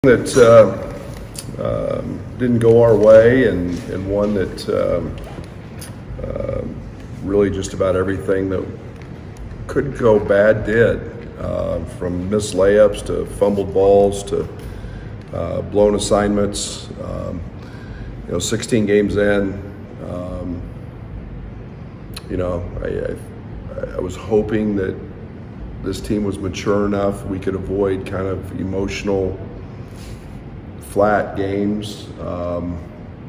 that didn't go our way, and one that really just about everything that could go bad did, from missed layups to fumbled balls to blown assignments. 16 games in, I was hoping that this team was mature enough we could avoid kind of emotional flat games,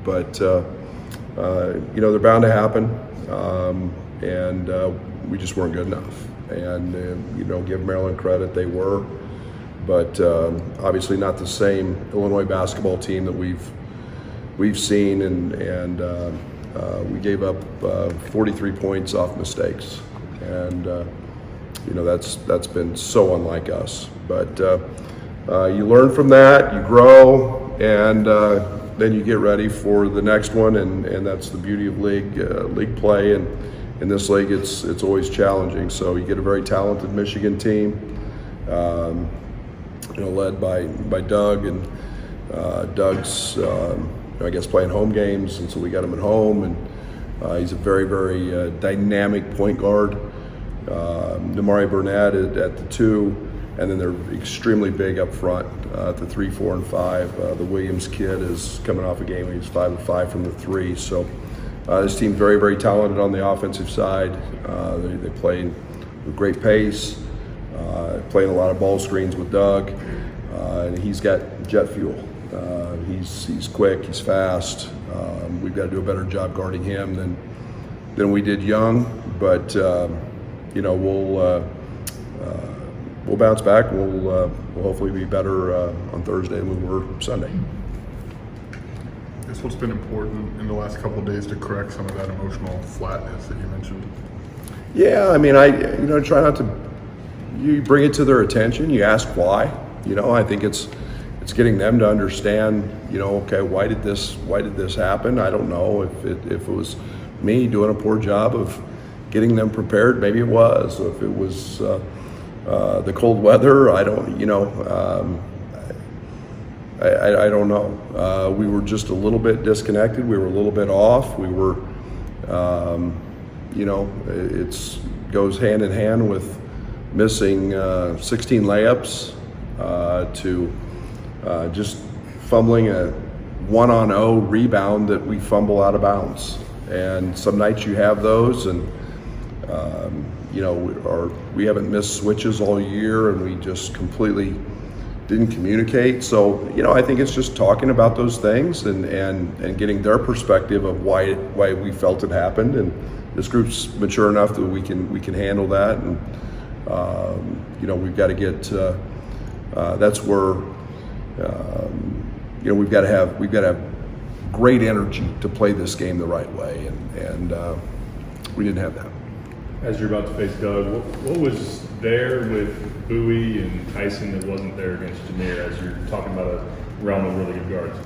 but they're bound to happen, and we just weren't good enough. And give Maryland credit, they were, but obviously not the same Illinois basketball team that we've seen, and we gave up 43 points off mistakes, and that's been so unlike us. But you learn from that, you grow, and then you get ready for the next one, and that's the beauty of league play. And in this league, it's always challenging. So you get a very talented Michigan team, led by Doug, and Doug's playing home games, and so we got him at home, and he's a very, very dynamic point guard. Damari Burnett at the 2. And then they're extremely big up front at the 3, 4, and 5. The Williams kid is coming off a game where he's 5 of 5 from the 3. So this team's very, very talented on the offensive side. They play with great pace, playing a lot of ball screens with Doug, and he's got jet fuel. He's quick, he's fast. We've got to do a better job guarding him than we did Young, but we'll bounce back. We'll hopefully be better on Thursday than we were Sunday. That's what's been important in the last couple of days to correct some of that emotional flatness that you mentioned. Yeah, I mean, I try not to. You bring it to their attention. You ask why. I think it's getting them to understand. Okay, why did this happen? I don't know if it was me doing a poor job of getting them prepared. Maybe it was. Or if it was the cold weather, I don't. I don't know. We were just a little bit disconnected. We were a little bit off. We were, it goes hand in hand with missing 16 layups to just fumbling a 1-on-0 rebound that we fumble out of bounds. And some nights you have those, and we haven't missed switches all year, and we just completely didn't communicate. So I think it's just talking about those things and getting their perspective of why we felt it happened. And this group's mature enough that we can handle that. And we've got to get. That's where we've got to have great energy to play this game the right way, and we didn't have that. As you're about to face Doug, what was there with Bowie and Tyson that wasn't there against Jameer, as you're talking about a realm of really good guards?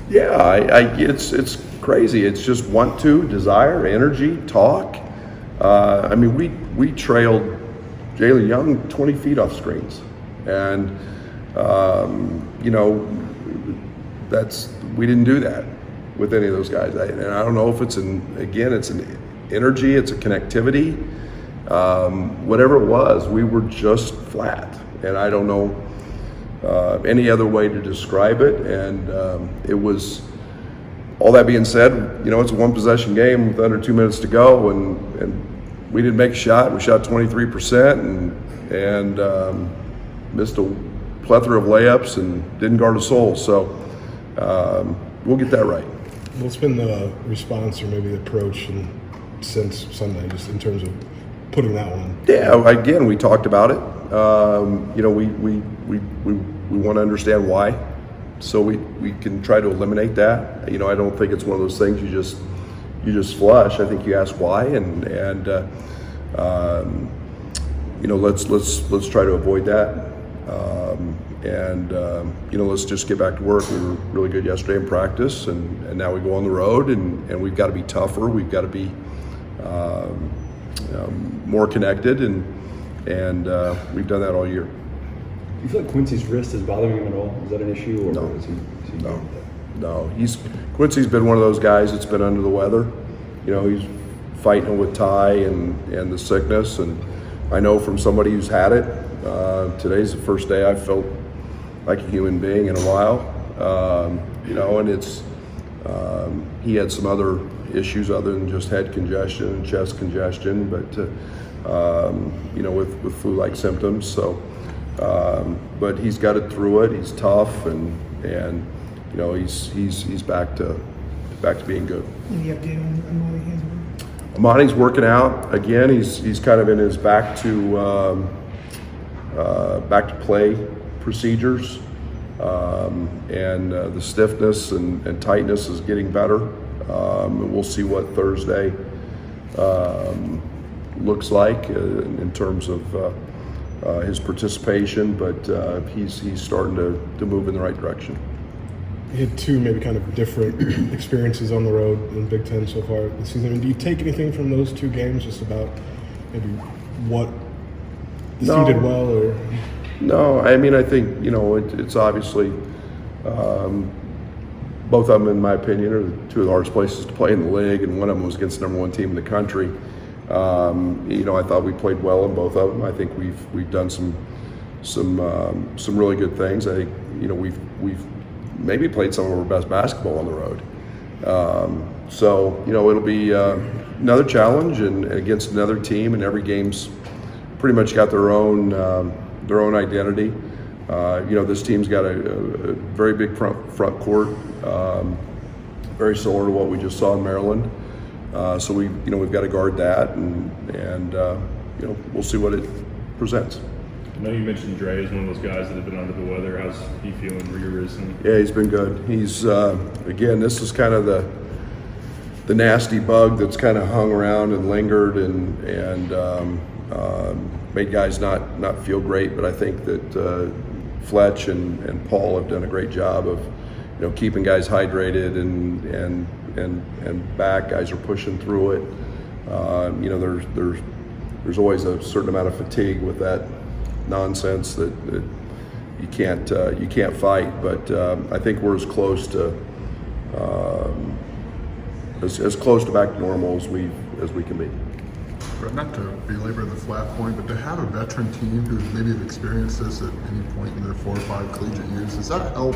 Yeah, it's crazy. It's just want to, desire, energy, talk. We trailed Jalen Young 20 feet off screens, and we didn't do that with any of those guys. And I don't know if it's an energy, it's a connectivity. Whatever it was, we were just flat, and I don't know any other way to describe it. And it was, all that being said, it's a one possession game with under 2 minutes to go, and we didn't make a shot. We shot 23% and missed a plethora of layups and didn't guard a soul. So we'll get that right. What's been the response, or maybe the approach since Sunday, just in terms of putting that one? Yeah, again, we talked about it. We want to understand why, so we can try to eliminate that. I don't think it's one of those things you just flush. I think you ask why, and let's try to avoid that. Let's just get back to work. We were really good yesterday in practice, and now we go on the road, and we've got to be tougher. We've got to be more connected, and we've done that all year. you feel like Quincy's wrist is bothering him at all? Is that an issue, or No. is he No. good with that? No, Quincy's been one of those guys that's been under the weather. You know, he's fighting with Ty and the sickness, and I know from somebody who's had it. Today's the first day I felt like a human being in a while. You know, and it's he had some other issues other than just head congestion and chest congestion, but you know, with flu-like symptoms. So, but he's got it through it. He's tough, and you know, he's back to being good. Any update on Monahan's work? Amani's working out again. He's kind of in his back to play procedures, and the stiffness and tightness is getting better. And we'll see what Thursday looks like in terms of his participation, but he's starting to move in the right direction. You had two maybe kind of different experiences on the road in Big Ten so far this season. I mean, do you take anything from those two games just about maybe what the team did well, or? No, I mean, I think, you know, it's obviously both of them, in my opinion, are two of the hardest places to play in the league, and one of them was against the #1 team in the country. You know, I thought we played well in both of them. I think we've done some really good things. I think, you know, we've maybe played some of our best basketball on the road. So, you know, it'll be another challenge and against another team, and every game's pretty much got their own identity. You know, this team's got a very big front court, very similar to what we just saw in Maryland. So we've got to guard that, and you know, we'll see what it presents. I know you mentioned Dre is one of those guys that have been under the weather. How's he feeling recently? Yeah, he's been good. He's again, this is kind of the nasty bug that's kind of hung around and lingered and made guys not feel great. But I think that Fletch and Paul have done a great job of, you know, keeping guys hydrated and back. Guys are pushing through it. You know, there's always a certain amount of fatigue with that nonsense that you can't fight. But I think we're as close to as close to back to normal as we can be. But not to belabor the flat point, but to have a veteran team who maybe have experienced this at any point in their 4 or 5 collegiate years, does that help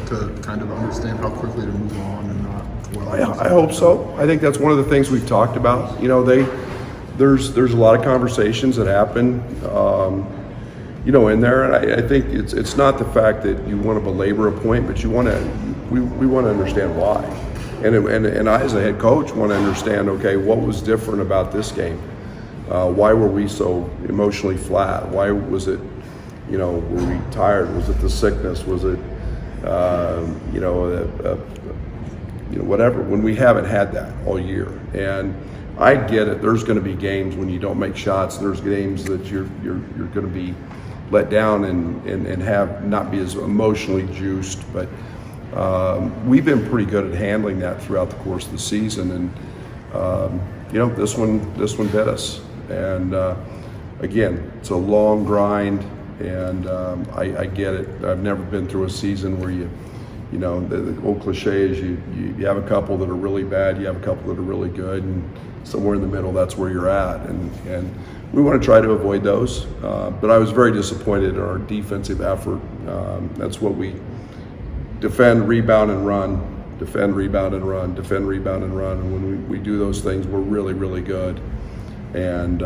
to kind of understand how quickly to move on and not dwell? I hope so. I think that's one of the things we've talked about. You know, there's a lot of conversations that happen, you know, in there, and I think it's not the fact that you want to belabor a point, but we want to understand why, and I as a head coach want to understand, okay, what was different about this game? Why were we so emotionally flat? Why was it, you know, were we tired? Was it the sickness? Was it, you know, whatever? When we haven't had that all year, and I get it. There's going to be games when you don't make shots. There's games that you're going to be let down and have not be as emotionally juiced. But we've been pretty good at handling that throughout the course of the season, and you know, this one bit us. And again, it's a long grind, and I get it. I've never been through a season where you know, the old cliche is you have a couple that are really bad, you have a couple that are really good, and somewhere in the middle, that's where you're at. And we want to try to avoid those. But I was very disappointed in our defensive effort. That's what we defend, rebound, and run. Defend, rebound, and run. Defend, rebound, and run. And when we do those things, we're really, really good. And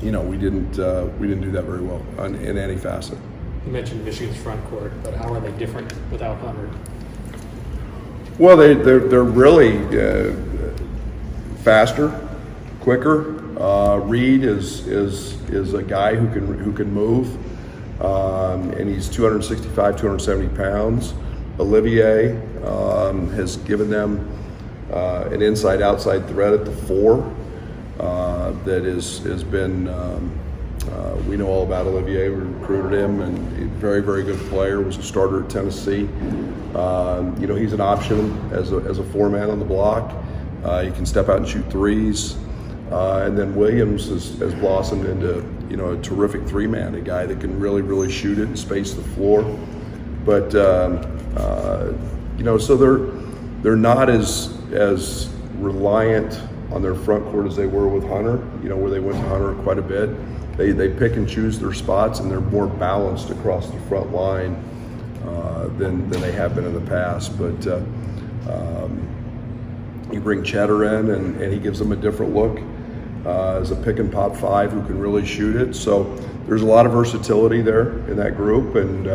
you know, we didn't do that very well in any facet. You mentioned Michigan's front court, but how are they different without Hunter? Well, they're really faster, quicker. Reed is a guy who can move, and he's 265, 270 pounds. Olivier has given them an inside-outside threat at the 4 that has been. We know all about Olivier. We recruited him, and a very, very good player. Was a starter at Tennessee. You know, he's an option as a 4-man on the block. He can step out and shoot threes. And then Williams has blossomed a terrific three-man, a guy that can really shoot it and space the floor. But so they're not as reliant on their front court as they were with Hunter. Where they went to Hunter quite a bit. They pick and choose their spots, and they're more balanced across the front line than they have been in the past. But you bring Cheddar in, and he gives them a different look as a pick and pop five who can really shoot it. So there's a lot of versatility there in that group, and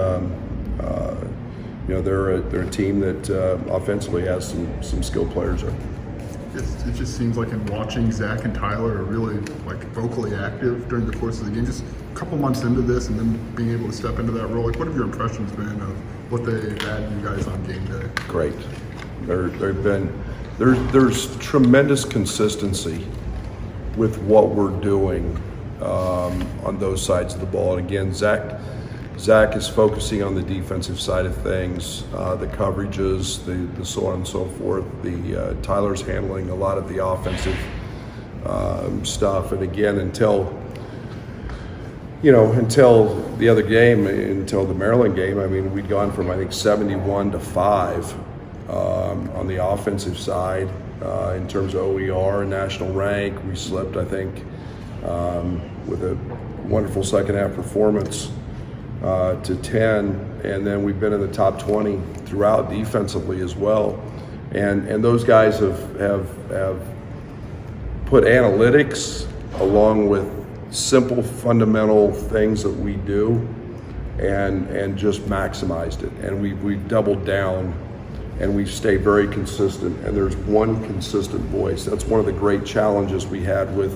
they're a team that offensively has some skilled players there. It just seems like in watching Zach and Tyler are really like vocally active during the course of the game. Just a couple months into this, and then being able to step into that role. Like, what have your impressions been of what they've had you guys on game day? Great. There's tremendous consistency with what we're doing on those sides of the ball. And again, Zach is focusing on the defensive side of things, the coverages, the so on and so forth. Tyler's handling a lot of the offensive stuff. And again, until the other game, until the Maryland game, I mean, we'd gone from, I think, 71-5 on the offensive side in terms of OER and national rank. We slipped, I think, with a wonderful second half performance to 10, and then we've been in the top 20 throughout defensively as well. And those guys have put analytics along with simple fundamental things that we do and just maximized it. And we've doubled down, and we've stayed very consistent, and there's one consistent voice. That's one of the great challenges we had with,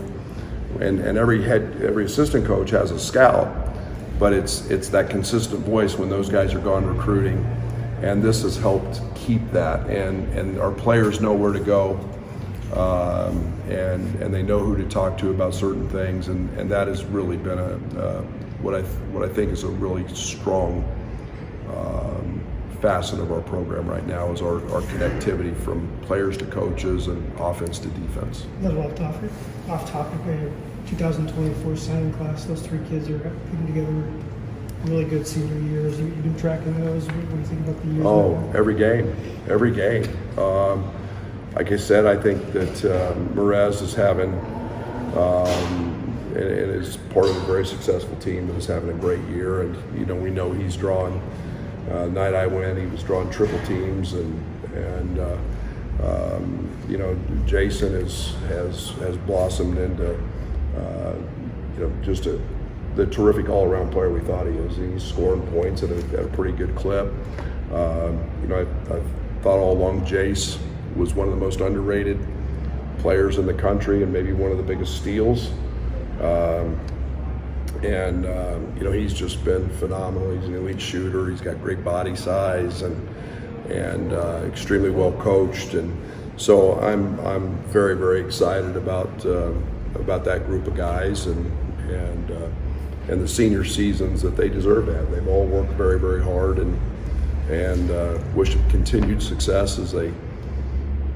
and every assistant coach has a scout, but it's that consistent voice when those guys are gone recruiting, and this has helped keep that, and our players know where to go, and they know who to talk to about certain things, and that has really been what I think is a really strong facet of our program right now is our connectivity from players to coaches and offense to defense. A little off topic, 2024 signing class, those three kids are putting together really good senior years. You've been tracking those. What do you think about the years? Oh, right now? every game. Like I said, I think that Merez is having, and is part of a very successful team that is having a great year. And we know he's drawn. Night I went, he was drawing triple teams, and Jason has blossomed into just the terrific all-around player we thought he is. He's scoring points at a pretty good clip. I thought all along Jace was one of the most underrated players in the country and maybe one of the biggest steals. He's just been phenomenal. He's an elite shooter. He's got great body size and extremely well coached. And so I'm very, very excited about that group of guys and the senior seasons that they deserve to have. They've all worked very, very hard and wish them continued success as they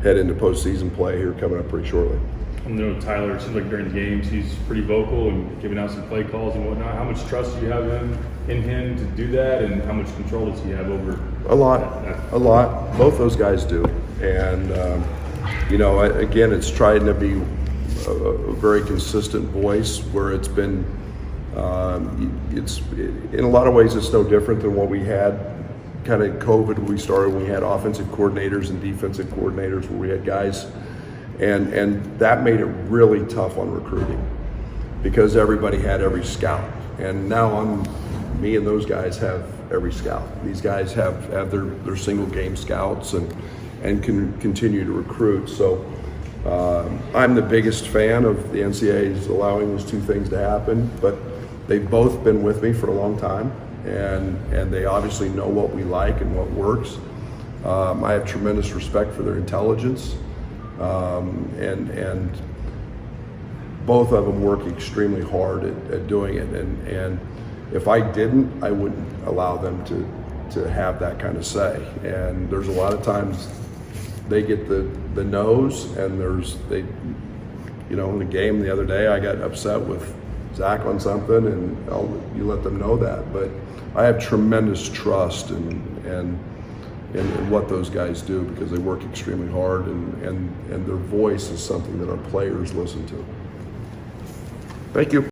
head into postseason play here coming up pretty shortly. I know Tyler, it seems like during the games he's pretty vocal and giving out some play calls and whatnot. How much trust do you have in him to do that, and how much control does he have over A lot. Both those guys do. And, again, it's trying to be a very consistent voice where it's been, it's in a lot of ways it's no different than what we had kind of COVID when we started. We had offensive coordinators and defensive coordinators where we had guys, and that made it really tough on recruiting because everybody had every scout. And now me and those guys have every scout. These guys have their single game scouts and can continue to recruit. So I'm the biggest fan of the NCAA's allowing those two things to happen, but they've both been with me for a long time, and they obviously know what we like and what works. I have tremendous respect for their intelligence, and both of them work extremely hard at doing it. And if I didn't, I wouldn't allow them to have that kind of say. And there's a lot of times they get the no's, and in the game the other day, I got upset with Zach on something, and you let them know that. But I have tremendous trust in what those guys do, because they work extremely hard, and their voice is something that our players listen to. Thank you.